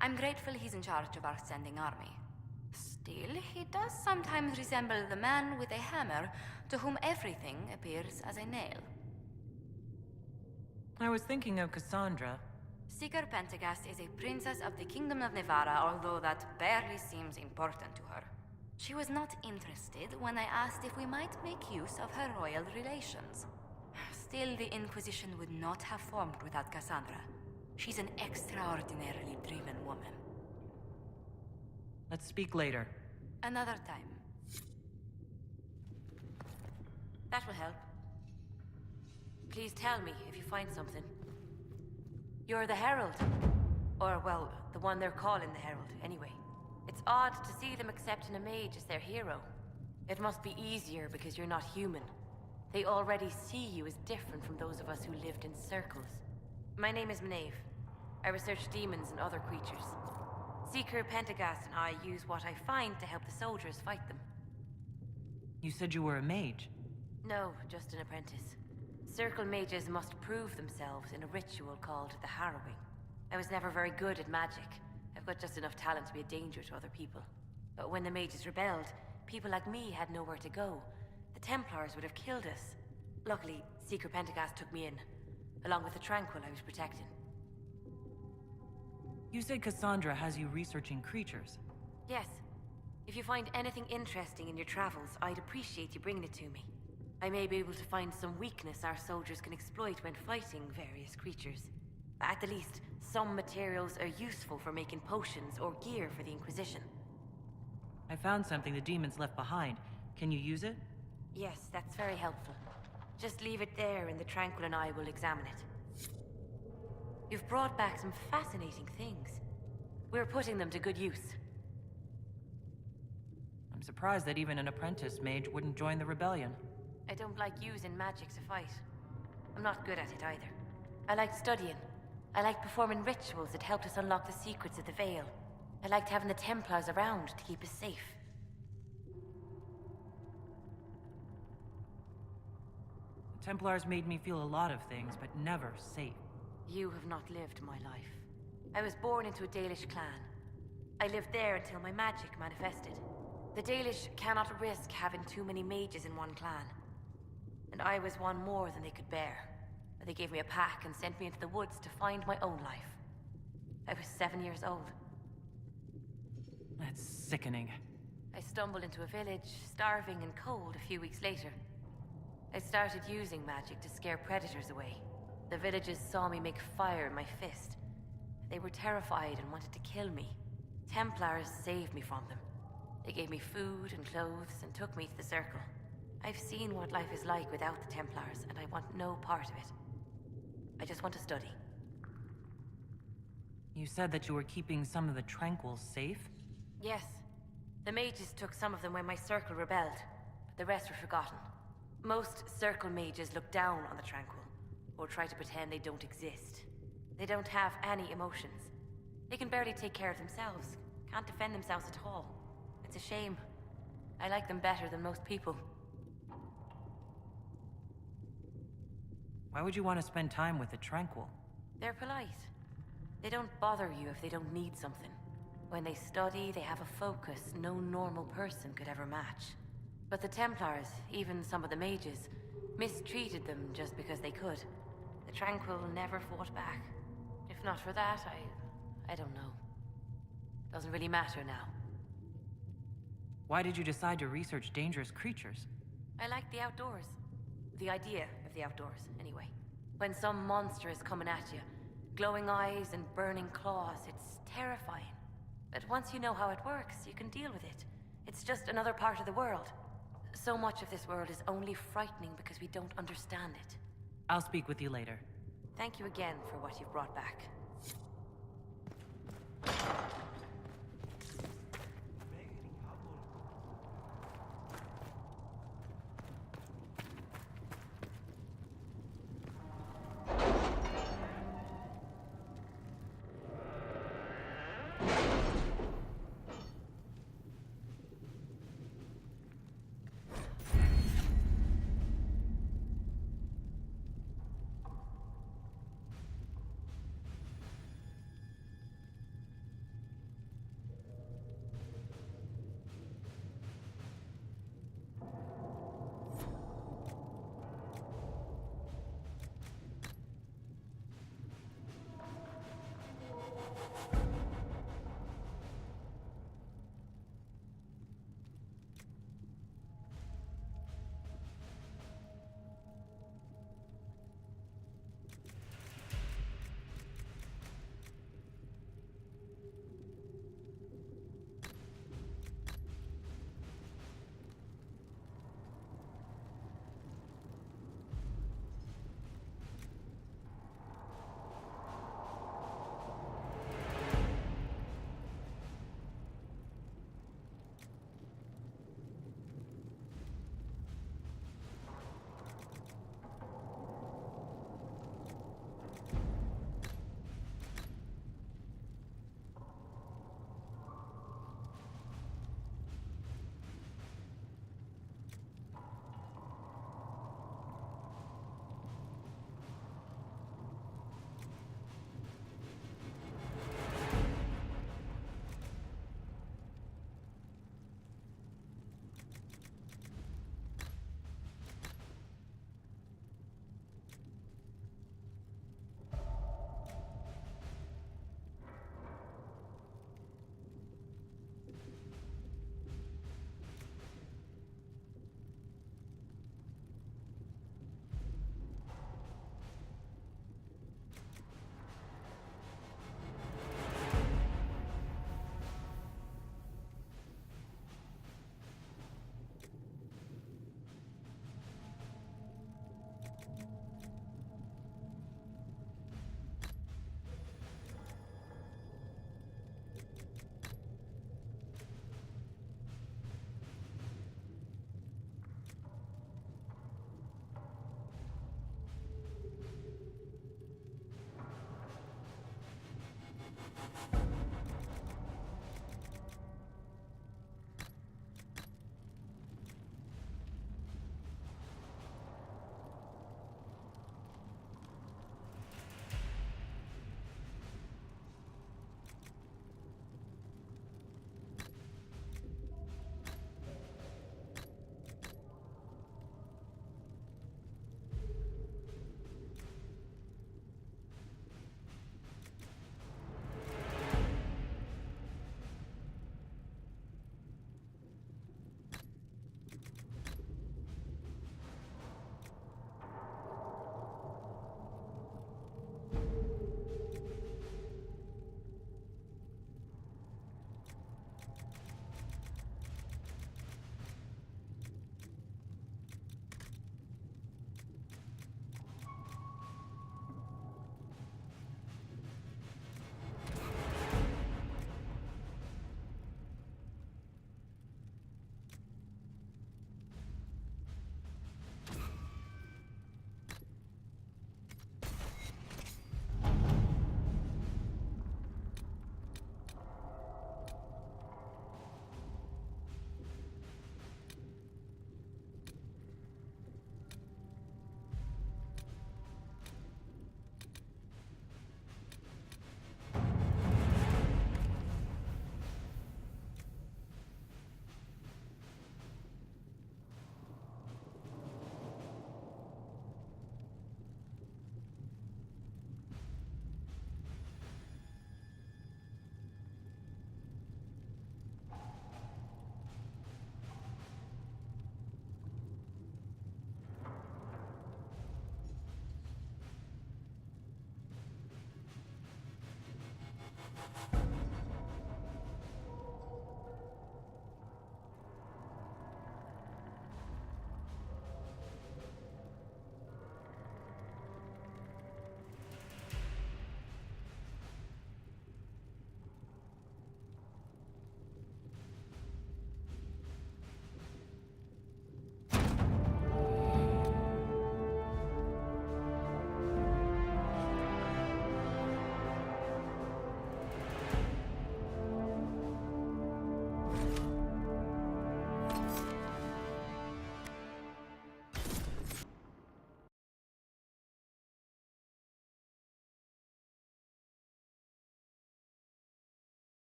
I'm grateful he's in charge of our standing army. Still, he does sometimes resemble the man with a hammer to whom everything appears as a nail. I was thinking of Cassandra. Seeker Pentagast is a princess of the Kingdom of Nevarra, although that barely seems important to her. She was not interested when I asked if we might make use of her royal relations. Still, the Inquisition would not have formed without Cassandra. She's an extraordinarily driven woman. Let's speak later. Another time. That will help. Please tell me if you find something. You're the Herald. Or, well, the one they're calling the Herald, anyway. It's odd to see them accepting a mage as their hero. It must be easier because you're not human. They already see you as different from those of us who lived in circles. My name is Maeve. I research demons and other creatures. Seeker Pentagast and I use what I find to help the soldiers fight them. You said you were a mage? No, just an apprentice. Circle mages must prove themselves in a ritual called the Harrowing. I was never very good at magic. I've got just enough talent to be a danger to other people. But when the mages rebelled, people like me had nowhere to go. The Templars would have killed us. Luckily, Seeker Pentagast took me in, along with the Tranquil I was protecting. You said Cassandra has you researching creatures. Yes. If you find anything interesting in your travels, I'd appreciate you bringing it to me. I may be able to find some weakness our soldiers can exploit when fighting various creatures. At the least, some materials are useful for making potions or gear for the Inquisition. I found something the demons left behind. Can you use it? Yes, that's very helpful. Just leave it there and the Tranquil and I will examine it. You've brought back some fascinating things. We're putting them to good use. I'm surprised that even an apprentice mage wouldn't join the rebellion. I don't like using magic to fight. I'm not good at it either. I liked studying. I liked performing rituals that helped us unlock the secrets of the Veil. I liked having the Templars around to keep us safe. Templars made me feel a lot of things, but never safe. You have not lived my life. I was born into a Dalish clan. I lived there until my magic manifested. The Dalish cannot risk having too many mages in one clan. And I was one more than they could bear. They gave me a pack and sent me into the woods to find my own life. I was 7 years old. That's sickening. I stumbled into a village, starving and cold a few weeks later. I started using magic to scare predators away. The villagers saw me make fire in my fist. They were terrified and wanted to kill me. Templars saved me from them. They gave me food and clothes and took me to the Circle. I've seen what life is like without the Templars, and I want no part of it. I just want to study. You said that you were keeping some of the Tranquils safe? Yes. The mages took some of them when my Circle rebelled, but the rest were forgotten. Most Circle mages look down on the Tranquil, or try to pretend they don't exist. They don't have any emotions. They can barely take care of themselves, can't defend themselves at all. It's a shame. I like them better than most people. Why would you want to spend time with the Tranquil? They're polite. They don't bother you if they don't need something. When they study, they have a focus no normal person could ever match. But the Templars, even some of the mages, mistreated them just because they could. The Tranquil never fought back. If not for that, I don't know. Doesn't really matter now. Why did you decide to research dangerous creatures? I like the outdoors. The idea of the outdoors, anyway. When some monster is coming at you, glowing eyes and burning claws, it's terrifying. But once you know how it works, you can deal with it. It's just another part of the world. So much of this world is only frightening because we don't understand it. I'll speak with you later. Thank you again for what you've brought back.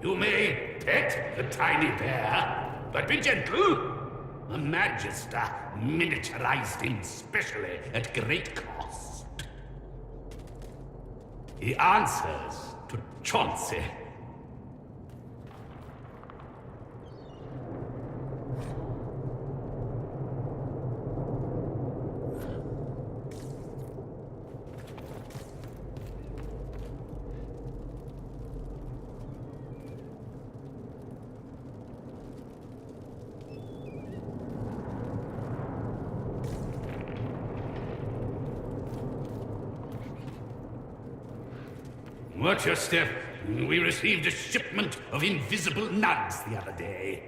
You may pet the tiny bear, but be gentle. A Magister miniaturized him specially at great cost. He answers to Chauncey. Watch your step. We received a shipment of invisible nugs the other day.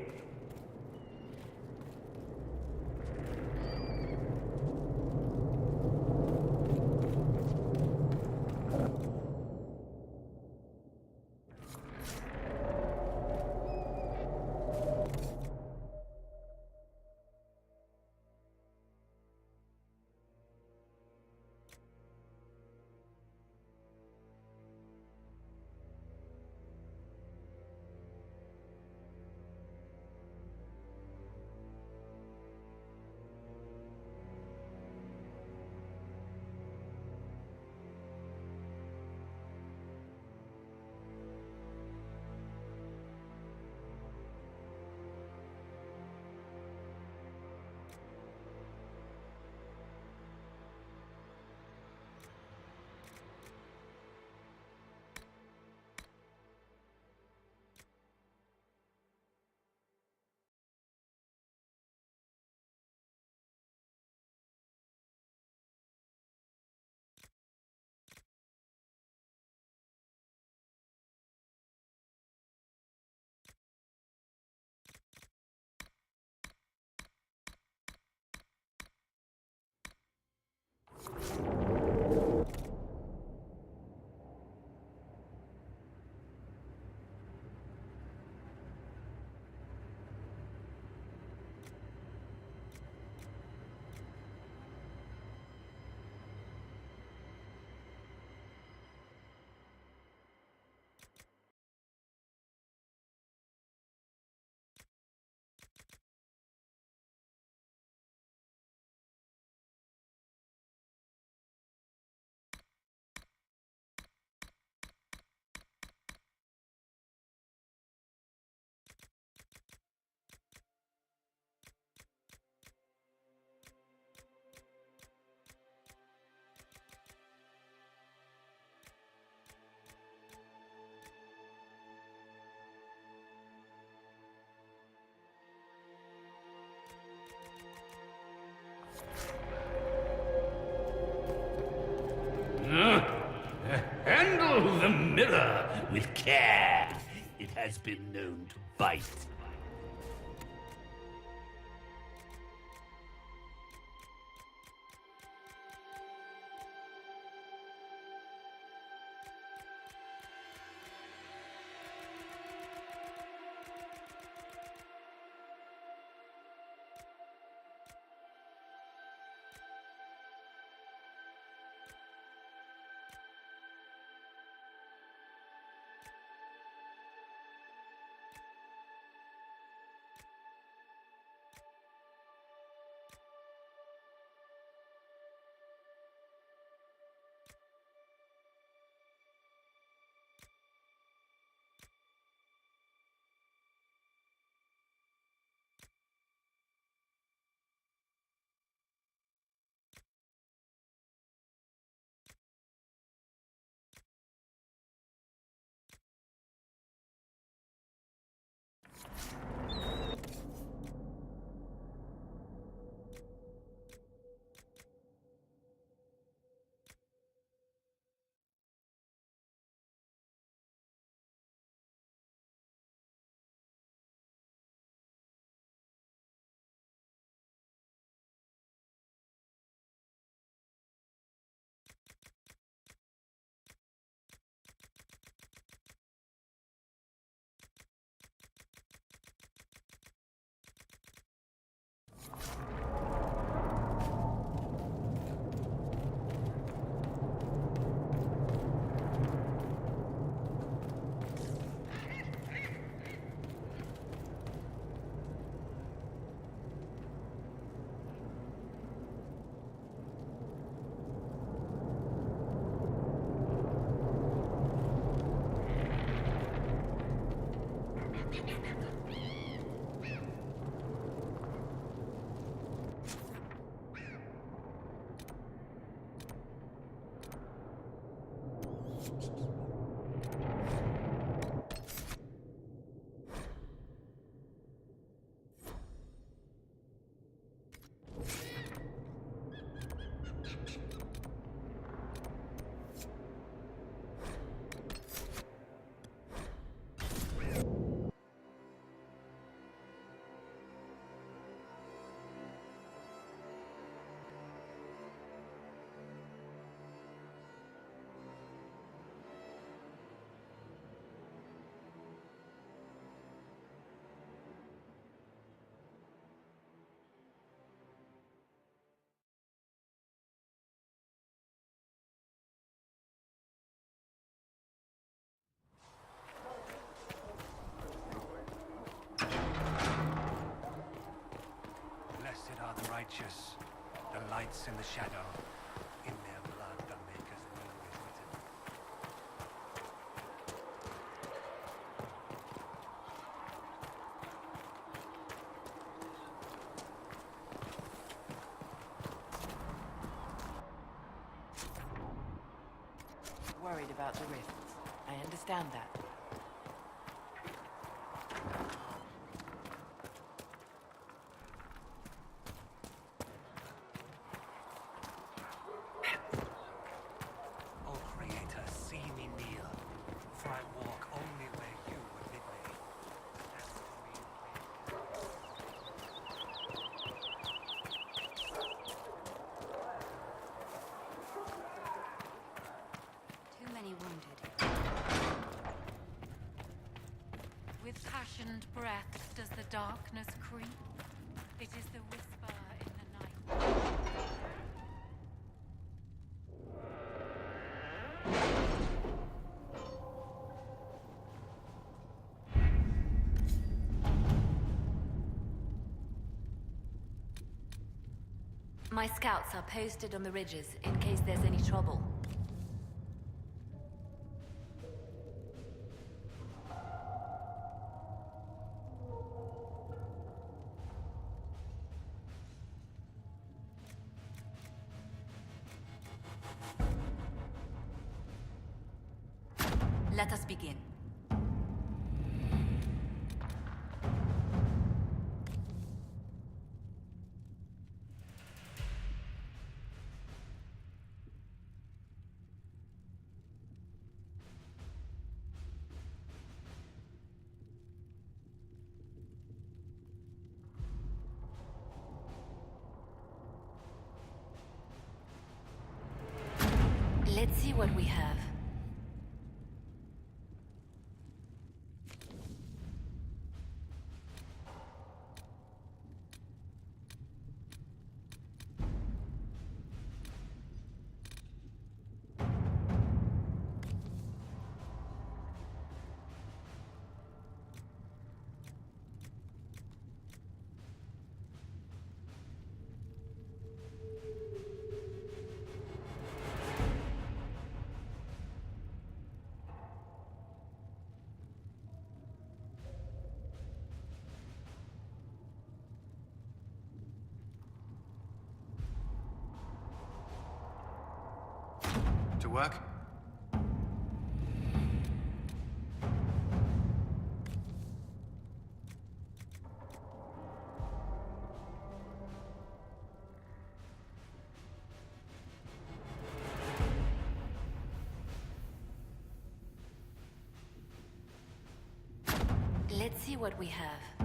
Handle the mirror with care. It has been known to bite. Blessed are the righteous, the lights in the shadow. In their blood the Maker's name is written. Worried about the rifts. I understand that. O Creator, see me kneel, for I walk only where you would bid me. Too many wounded. With passioned breath does the darkness creep. It is the whisper in the night. My scouts are posted on the ridges in case there's any trouble. Let us begin. Let's see what we have. To work? Let's see what we have.